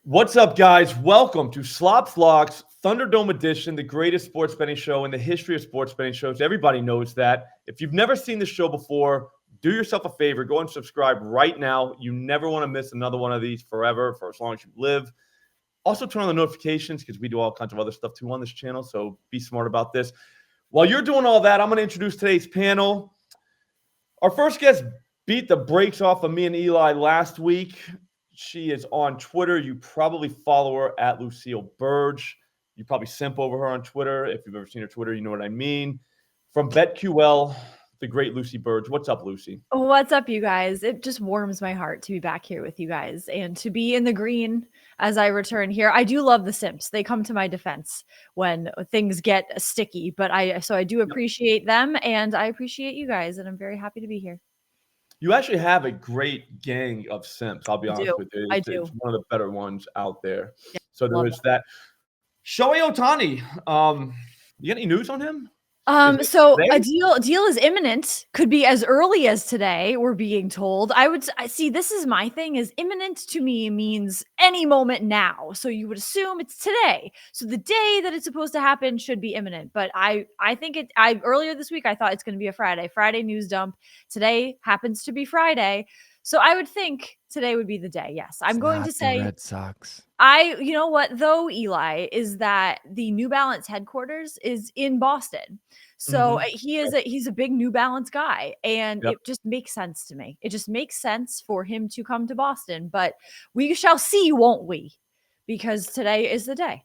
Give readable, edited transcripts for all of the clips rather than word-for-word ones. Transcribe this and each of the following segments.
What's up, guys? Welcome to Slop Flocks Thunderdome edition, the greatest sports betting show in the history of sports betting shows. Everybody knows that. If you've never seen the show before, do yourself a favor. Go and subscribe right now. You never want to miss another one of these forever, for as long as you live. Also, turn on the notifications because we do all kinds of other stuff too on this channel, so be smart about this. While you're doing all that, I'm going to introduce today's panel. Our first guest beat the brakes off of me and Eli last week. She is on Twitter. You probably follow her at Lucille Burdge. You probably simp over her on Twitter. If you've ever seen her Twitter, you know what I mean. From BetQL, the great Lucy Burdge. What's up, Lucy? What's up, you guys? It just warms my heart to be back here with you guys and to be in the green as I return here. I do love the simps. They come to my defense when things get sticky, but I do appreciate them, and I appreciate you guys, and I'm very happy to be here. You actually have a great gang of simps, I'll be honest with you. It's one of the better ones out there. Yeah, so there is that. Shohei Ohtani, you got any news on him? So a deal is imminent. Could be as early as today, we're being told. I see, this is my thing, is imminent to me means any moment now. So you would assume it's today. So the day that it's supposed to happen should be imminent. But I think earlier this week I thought it's going to be a Friday news dump. Today happens to be Friday. So I would think today would be the day. Yes, I'm going to say Red Sox. You know what though, Eli, is that the New Balance headquarters is in Boston. So he's a big New Balance guy, and it just makes sense to me. It just makes sense for him to come to Boston, but we shall see, won't we? Because today is the day.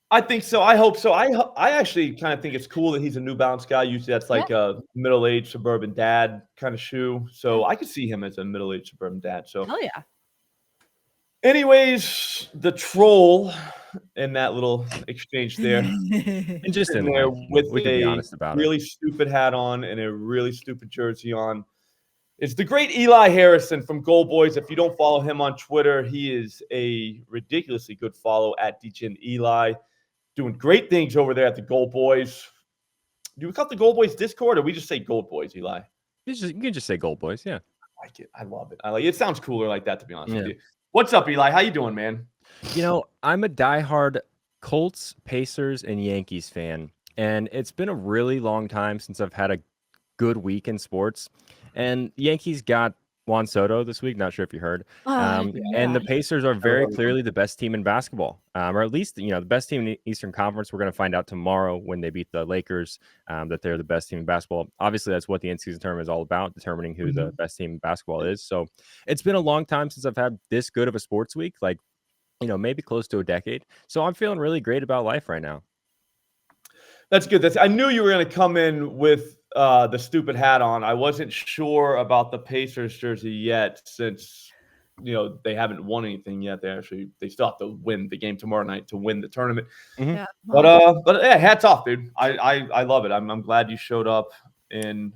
I think so. I hope so. I actually kind of think it's cool that he's a New Balance guy. Usually that's like a middle-aged suburban dad kind of shoe. So I could see him as a middle-aged suburban dad. So hell yeah. Anyways, the troll in that little exchange there, and just in there with a really stupid hat on and a really stupid jersey on, is the great Eli Harrison from Goal Boys. If you don't follow him on Twitter, he is a ridiculously good follow at DegenEli, doing great things over there at the Goal Boys. Do we call it the Goal Boys Discord, or we just say Gold Boys, Eli? You can just say Goal Boys, yeah. I like it. I love it. It sounds cooler like that, to be honest with you. What's up, Eli? How you doing, man? You know, I'm a diehard Colts, Pacers, and Yankees fan, and it's been a really long time since I've had a good week in sports. And Yankees got Juan Soto this week. Not sure if you heard. And the Pacers are very clearly the best team in basketball, or at least, the best team in the Eastern Conference. We're going to find out tomorrow when they beat the Lakers that they're the best team in basketball. Obviously, that's what the in-season tournament is all about, determining who the best team in basketball is. So it's been a long time since I've had this good of a sports week, like, maybe close to a decade. So I'm feeling really great about life right now. That's good. I knew you were going to come in with the stupid hat on. I wasn't sure about the Pacers jersey yet, since they haven't won anything yet. They still have to win the game tomorrow night to win the tournament. Yeah. But yeah, hats off, dude. I love it. I'm glad you showed up in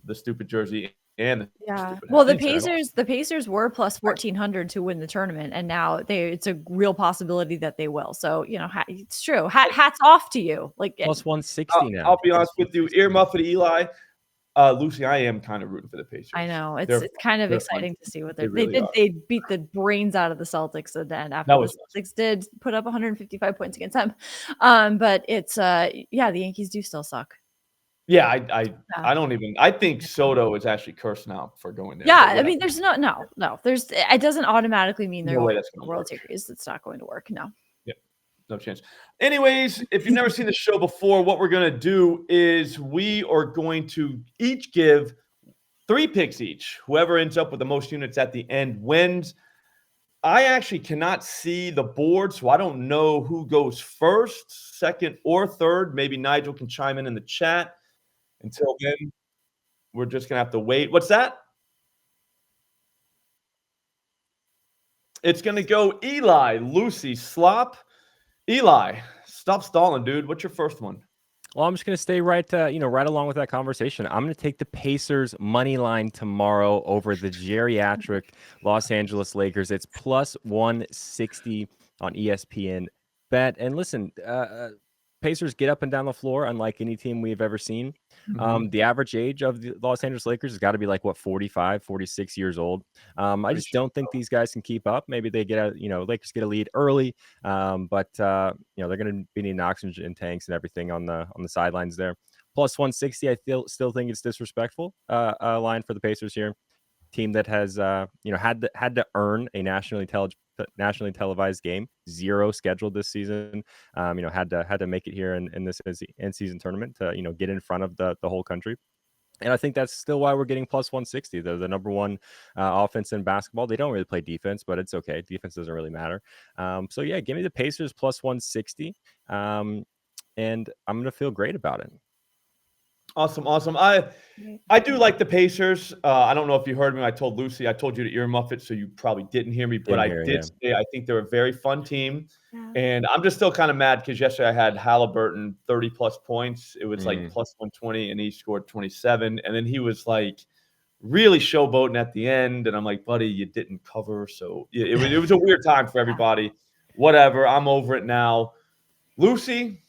the stupid jersey. And the Pacers were plus 1,400 to win the tournament, and now it's a real possibility that they will. So it's true. Hats off to you. Like plus 160 now. I'll be honest with you, ear muffin Eli. Lucy, I am kind of rooting for the Pacers. I know it's kind of exciting to see what they did. They beat the brains out of the Celtics, and then after the Celtics did put up 155 points against them. But it's the Yankees do still suck. Yeah, I don't even. I think Soto is actually cursed now for going there. Yeah, I mean, there's no. There's it doesn't automatically mean they're going to the World Series. It's not going to work. No. Yeah, no chance. Anyways, if you've never seen the show before, what we're gonna do is we are going to each give 3 picks each. Whoever ends up with the most units at the end wins. I actually cannot see the board, so I don't know who goes first, second, or third. Maybe Nigel can chime in the chat. Until then, we're just going to have to wait. What's that? It's going to go Eli, Lucy, Slop. Eli, stop stalling, dude. What's your first one? Well, I'm just going to stay right along with that conversation. I'm going to take the Pacers money line tomorrow over the geriatric Los Angeles Lakers. It's plus 160 on ESPN Bet. And listen, Pacers get up and down the floor, unlike any team we've ever seen. The average age of the Los Angeles Lakers has got to be like 45, 46 years old. I just don't think these guys can keep up. Maybe they Lakers get a lead early, but they're going to be needing oxygen tanks and everything on the sidelines there. Plus 160, I still think it's disrespectful. Line for the Pacers here. Team that has had to earn a nationally televised game, 0 scheduled this season. Had to make it here in this end season tournament to get in front of the whole country. And I think that's still why we're getting plus 160. They're the number one offense in basketball. They don't really play defense, but it's okay. Defense doesn't really matter. So yeah, give me the Pacers plus 160, and I'm gonna feel great about it. Awesome. I do like the Pacers. I don't know if you heard me. I told Lucy, I told you to earmuff it, so you probably didn't hear me. But I did say I think they're a very fun team. Yeah. And I'm just still kind of mad because yesterday I had Halliburton 30-plus points. It was like plus 120, and he scored 27. And then he was like really showboating at the end. And I'm like, buddy, you didn't cover. So it was a weird time for everybody. Whatever. I'm over it now. Lucy,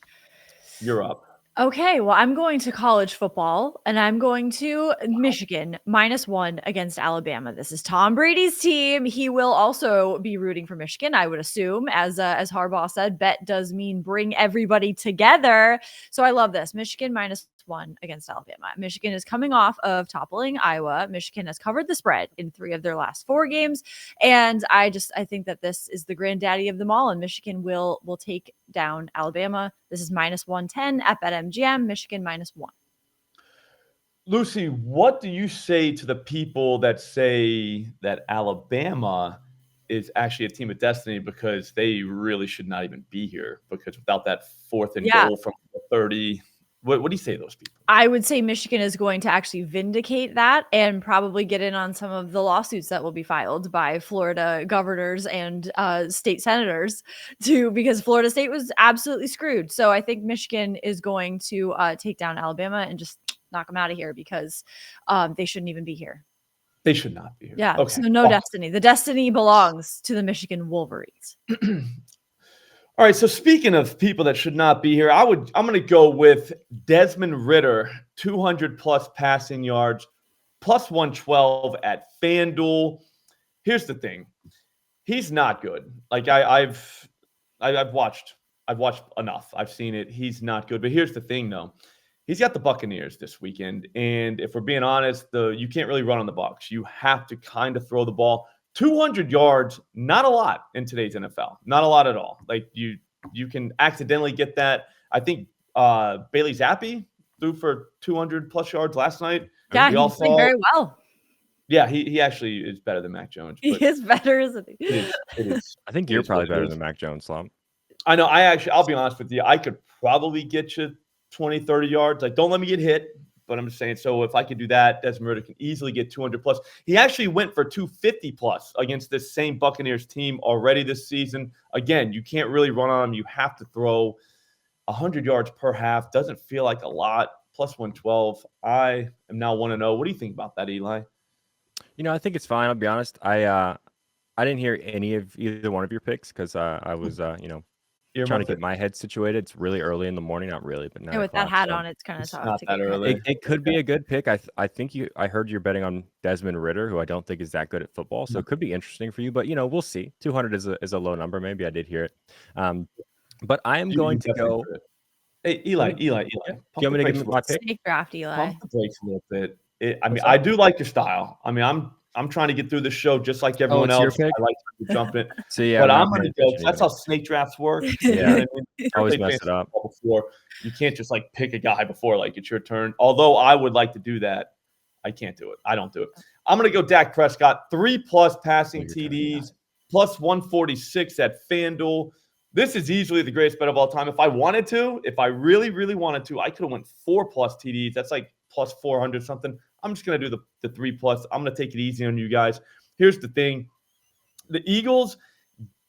you're up. Okay, well, I'm going to college football, and I'm going to Michigan -1 against Alabama. This is Tom Brady's team. He will also be rooting for Michigan, I would assume. As Harbaugh said, bet does mean bring everybody together. So I love this. Michigan -1 against Alabama. Michigan is coming off of toppling Iowa. Michigan has covered the spread in 3 of their last 4 games, and I think that this is the granddaddy of them all, and Michigan will take down Alabama. This is -110 at BetMGM. Michigan -1. Lucy, what do you say to the people that say that Alabama is actually a team of destiny because they really should not even be here? Because without that 4th and goal from the 30, what do you say to those people? I would say Michigan is going to actually vindicate that and probably get in on some of the lawsuits that will be filed by Florida governors and state senators because Florida State was absolutely screwed. So I think Michigan is going to take down Alabama and just knock them out of here because they shouldn't even be here. They should not be here. Yeah. Okay. So no destiny. The destiny belongs to the Michigan Wolverines. All right, so speaking of people that should not be here, I'm going to go with Desmond Ridder, 200-plus passing yards, plus 112 at FanDuel. Here's the thing. He's not good. Like I've watched enough. I've seen it. He's not good. But here's the thing, though. He's got the Buccaneers this weekend, and if we're being honest, you can't really run on the Bucs. You have to kind of throw the ball. 200 yards, not a lot in today's NFL. Not a lot at all. Like you can accidentally get that. I think Bailey Zappi threw for 200-plus yards last night. Yeah, he's playing very well. Yeah, he actually is better than Mac Jones. He is better, isn't he? It is. I think you're probably better than Mac Jones, Slump. I know. I'll be honest with you. I could probably get you 20, 30 yards. Like, don't let me get hit. But I'm just saying, so if I could do that, Desmond Ridder can easily get 200-plus. He actually went for 250-plus against this same Buccaneers team already this season. Again, you can't really run on him. You have to throw 100 yards per half. Doesn't feel like a lot. Plus 112. I am now 1-0. What do you think about that, Eli? I think it's fine. I'll be honest. I didn't hear any of either one of your picks because I was, trying to get my head situated. It's really early in the morning. Not really, but with that hat on, it's kind of tough. Not that early. It could be a good pick. I think I heard you're betting on Desmond Ridder, who I don't think is that good at football. So it could be interesting for you. But we'll see. 200 is a low number. Maybe I did hear it. But I am going to go. Hey, Eli. Do you want me to give my pick? Snake draft, Eli. Pump the brakes a little bit. I do like your style. I mean, I'm trying to get through the show just like everyone else. I like to jump it. So yeah, but I'm going to go. That's how snake drafts work. Yeah, always mess it up. Before. You can't just like pick a guy before like it's your turn. Although I would like to do that, I can't do it. I don't do it. I'm going to go Dak Prescott, 3+ passing TDs, plus 146 at FanDuel. This is easily the greatest bet of all time. If I wanted to, if I really, really wanted to, I could have went 4+ TDs. That's like plus 400 something. I'm just going to do the 3+. I'm going to take it easy on you guys. Here's the thing. The Eagles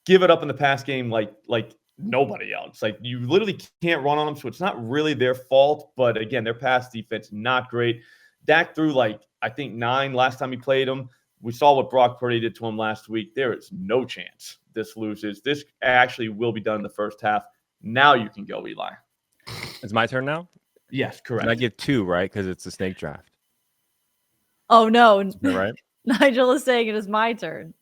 give it up in the pass game like nobody else. Like you literally can't run on them, so it's not really their fault. But again, their pass defense, not great. Dak threw I think 9 last time he played him. We saw what Brock Purdy did to him last week. There is no chance this loses. This actually will be done in the first half. Now you can go, Eli. It's my turn now? Yes, correct. And I give 2, right? Because it's a snake draft. Oh, no. Right? Nigel is saying it is my turn.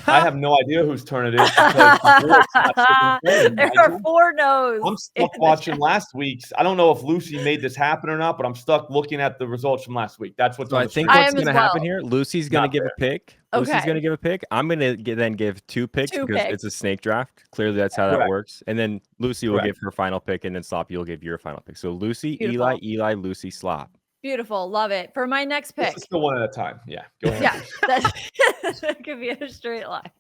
I have no idea whose turn it is because the board's not sitting there Nigel. are 4 no's. I'm stuck watching last week's. I don't know if Lucy made this happen or not, but I'm stuck looking at the results from last week. That's what's So on I the think screen. what's going to happen here, Lucy's going to give a pick. Lucy's Okay. going to give a pick. I'm going to then give 2 picks because it's a snake draft. Clearly, that's how that works. And then Lucy will give her final pick, and then Slop, you'll give your final pick. So Lucy, Beautiful. Eli, Lucy, Slop. Beautiful. Love it. For my next pick. Let's go one at a time. Yeah. Go ahead. Yeah. That could be a straight line.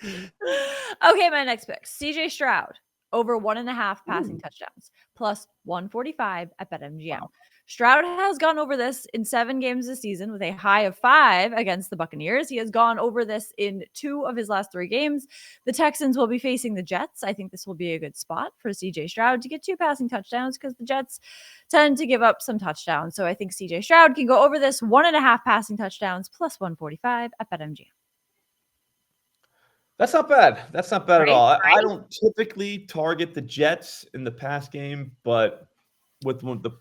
Okay, my next pick. CJ Stroud. Over 1.5 passing touchdowns. Plus 145 at BetMGM. Wow. Stroud has gone over this in 7 games this season with a high of 5 against the Buccaneers. He has gone over this in 2 of his last 3 games. The Texans will be facing the Jets. I think this will be a good spot for CJ Stroud to get 2 passing touchdowns because the Jets tend to give up some touchdowns. So I think CJ Stroud can go over this 1.5 passing touchdowns plus 145 at BetMGM. That's not bad. That's not bad at all. I don't typically target the Jets in the pass game, but with the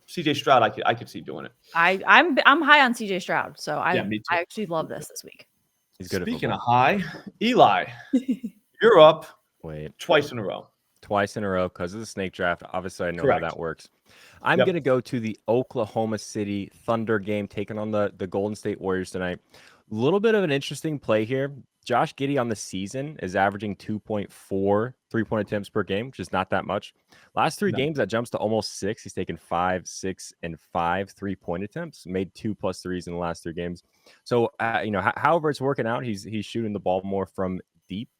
CJ Stroud, I could see doing it. I'm high on CJ Stroud, so I actually love this week. He's good. Speaking of high, Eli, you're up. Twice in a row. Twice in a row because of the snake draft. Obviously, I know how that works. I'm going to go to the Oklahoma City Thunder game, taking on the Golden State Warriors tonight. A little bit of an interesting play here. Josh Giddey on the season is averaging 2.4 3-point attempts per game, which is not that much. Last 3 games, that jumps to almost 6. He's taken 5, 6, and 5 3-point attempts, made 2 plus 3s in the last 3 games. So, however it's working out, he's shooting the ball more from deep.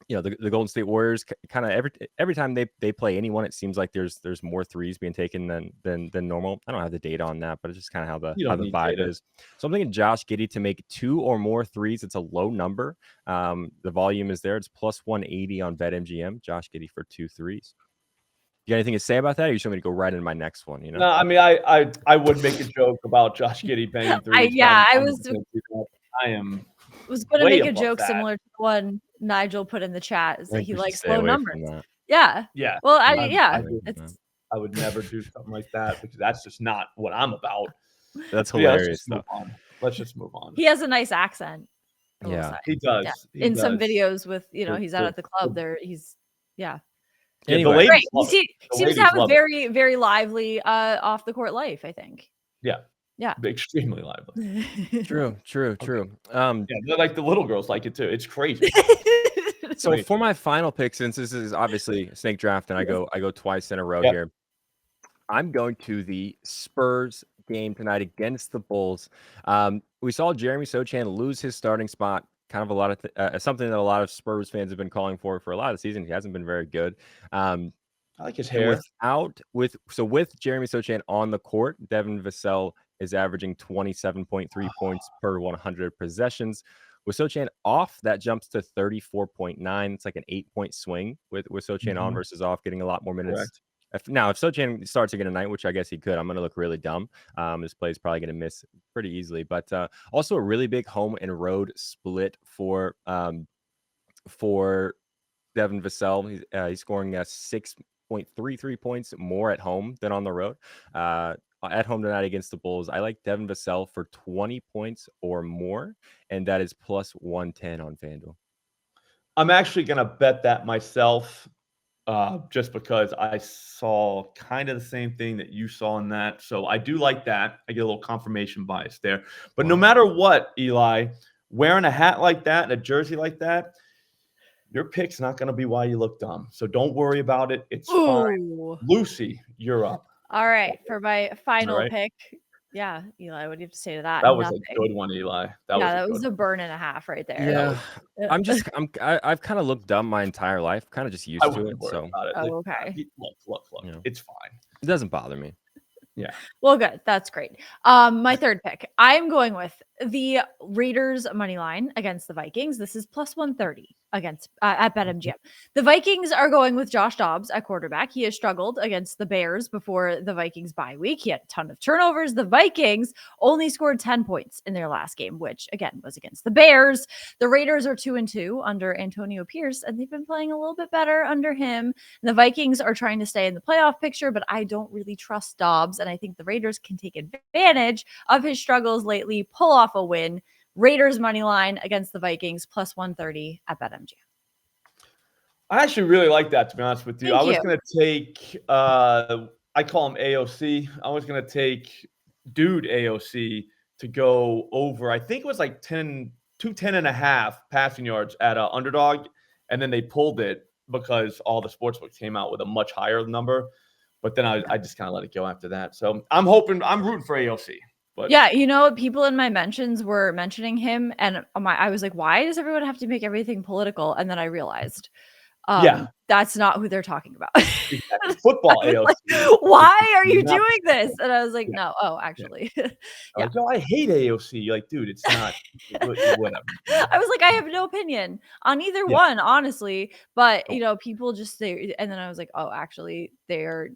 The Golden State Warriors kind of every time they play anyone, it seems like there's more threes being taken than normal. I don't have the data on that, but it's just kind of how the vibe is. So I'm thinking Josh Giddey to make 2 or more threes. It's a low number. The volume is there. It's plus 180 on BetMGM. Josh Giddey for 2 threes. You got anything to say about that? Or you should want me to go right into my next one? No, I mean I would make a joke about Josh Giddey banging threes. I was going to make a joke similar to the one Nigel put in the chat, is that he likes low numbers. Yeah. Well, I would never do something like that because that's just not what I'm about. That's hilarious. Let's just move on. He has a nice accent. Yeah, he does. Yeah. In some videos with, he's out at the club there. Anyway, he seems to have a very, very lively off the court life, I think. Yeah, extremely lively. True. They're like the little girls like it too. It's crazy. So for my final pick, since this is obviously a snake draft, and I go twice in a row here, I'm going to the Spurs game tonight against the Bulls. We saw Jeremy Sochan lose his starting spot. Kind of a lot of something that a lot of Spurs fans have been calling for a lot of the season. He hasn't been very good. I like his hair. With Jeremy Sochan on the court, Devin Vassell is averaging 27.3 points per 100 possessions. With Sochan off, that jumps to 34.9. It's like an 8-point swing with Sochan on versus off, getting a lot more minutes. If Sochan starts again tonight, which I guess he could, I'm going to look really dumb. This play is probably going to miss pretty easily. But also a really big home and road split for Devin Vassell. He's scoring 6.33 points more at home than on the road. At home tonight against the Bulls, I like Devin Vassell for 20 points or more, and that is plus 110 on FanDuel. I'm actually going to bet that myself just because I saw kind of the same thing that you saw in that. So I do like that. I get a little confirmation bias there. But no matter what, Eli, wearing a hat like that and a jersey like that, your pick's not going to be why you look dumb. So don't worry about it. It's fine. Lucy, you're up. All right. For my final pick. Yeah, Eli, what do you have to say to that? That was a good one, Eli. That was a burn and a half right there. Yeah. I've kind of looked dumb my entire life. Kind of just used to it. So okay. Look. It's fine. It doesn't bother me. Yeah. Well, good. That's great. My third pick. I'm going with the Raiders money line against the Vikings. This is plus 130. against at BetMGM. The Vikings are going with Josh Dobbs at quarterback. He has struggled against the Bears before the Vikings bye week. He had a ton of turnovers. The Vikings only scored 10 points in their last game, which again was against the Bears. The Raiders are 2-2 under Antonio Pierce, and they've been playing a little bit better under him. And the Vikings are trying to stay in the playoff picture, but I don't really trust Dobbs, and I think the Raiders can take advantage of his struggles lately, pull off a win. Raiders money line against the Vikings plus 130 at BetMGM. I actually really like that, to be honest with you. Thank I was you. going to take, I call him AOC. I was going to take dude AOC to go over. I think it was like 10.5 passing yards at underdog. And then they pulled it because all the sportsbooks came out with a much higher number. But then I just kind of let it go after that. So I'm rooting for AOC. But yeah, you know, people in my mentions were mentioning him, and I was like, why does everyone have to make everything political? And then I realized, that's not who they're talking about. Exactly. Football AOC. Like, why are you doing this? And I was like, no, actually. Like, no, I hate AOC. You're like, dude, it's not whatever. I was like, I have no opinion on either one, honestly. But you know, people just say, and then I was like, oh, actually, they're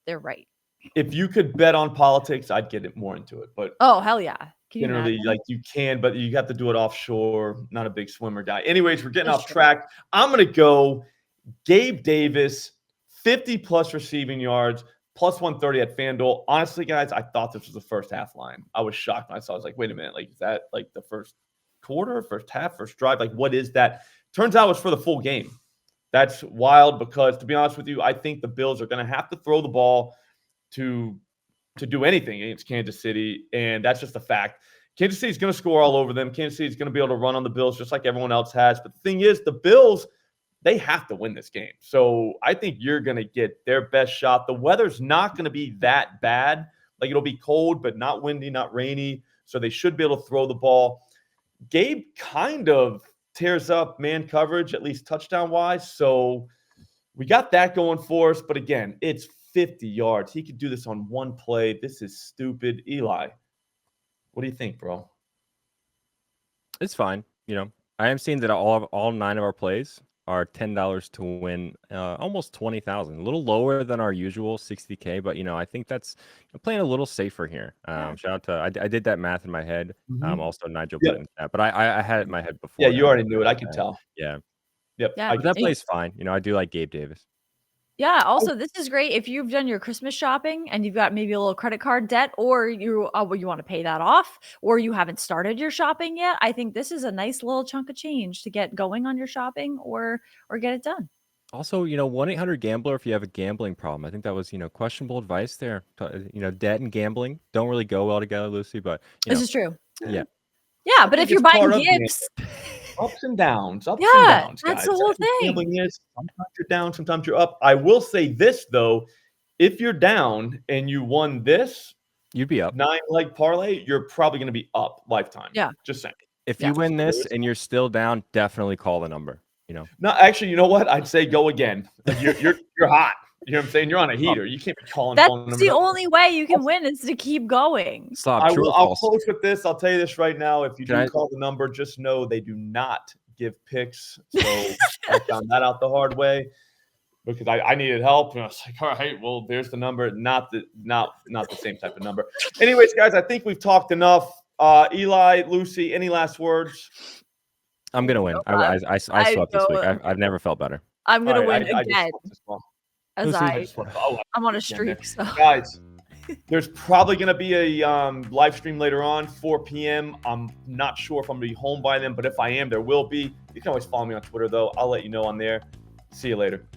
right. If you could bet on politics, I'd get it more into it. But oh, hell yeah. Generally, like you can, but you have to do it offshore. Not a big swimmer guy. Anyways, we're getting off track. I'm going to go Gabe Davis, 50+ receiving yards, plus 130 at FanDuel. Honestly, guys, I thought this was the first half line. I was shocked when I saw it. I was like, wait a minute. Like, is that like the first quarter, first half, first drive? Like, what is that? Turns out it's for the full game. That's wild because, to be honest with you, I think the Bills are going to have to throw the ball to do anything against Kansas City, and that's just a fact. Kansas City is going to score all over them. Kansas City is going to be able to run on the Bills just like everyone else has. But the thing is, the Bills, they have to win this game. So I think you're going to get their best shot. The weather's not going to be that bad. Like, it'll be cold, but not windy, not rainy. So they should be able to throw the ball. Gabe kind of tears up man coverage, at least touchdown-wise. So we got that going for us. But again, it's 50 yards. He could do this on one play. This is stupid. Eli, what do you think, bro? It's fine. You know, I am seeing that all 9 of our plays are $10 to win almost 20,000. A little lower than our usual 60K, but you know, I think that's playing a little safer here. Shout out to I did that math in my head. Also Nigel put it in that, but I had it in my head before. Yeah, you already knew it. I could tell. Yeah. Yep. Yeah. That play's fine. You know, I do like Gabe Davis. Yeah. Also, this is great if you've done your Christmas shopping and you've got maybe a little credit card debt, or you want to pay that off, or you haven't started your shopping yet. I think this is a nice little chunk of change to get going on your shopping or get it done. Also, you know, 1-800-GAMBLER if you have a gambling problem. I think that was, you know, questionable advice there. You know, debt and gambling don't really go well together, Lucy. But this is true. Yeah. Yeah, but if you're buying gifts, ups and downs, and that's downs, guys. the whole thing. Gambling is sometimes you're down, sometimes you're up. I will say this though, if you're down and you won this, you'd be up 9-leg parlay, you're probably going to be up lifetime. Yeah, just saying. If you win this and you're still down, definitely call the number. You know. No, actually, you know what? I'd say go again. Like you're hot. You know what I'm saying? You're on a heater. You can't be calling. That's the only way you can win is to keep going. I'll close with this. I'll tell you this right now. If you call the number, just know they do not give picks. So I found that out the hard way because I needed help. And I was like, all right, well, there's the number. Not the same type of number. Anyways, guys, I think we've talked enough. Eli, Lucy, any last words? I'm gonna win. I swept this week. I've never felt better. I'm gonna win again. I'm on a streak. Okay. So. Guys, there's probably going to be a live stream later on, 4 p.m. I'm not sure if I'm going to be home by then, but if I am, there will be. You can always follow me on Twitter, though. I'll let you know on there. See you later.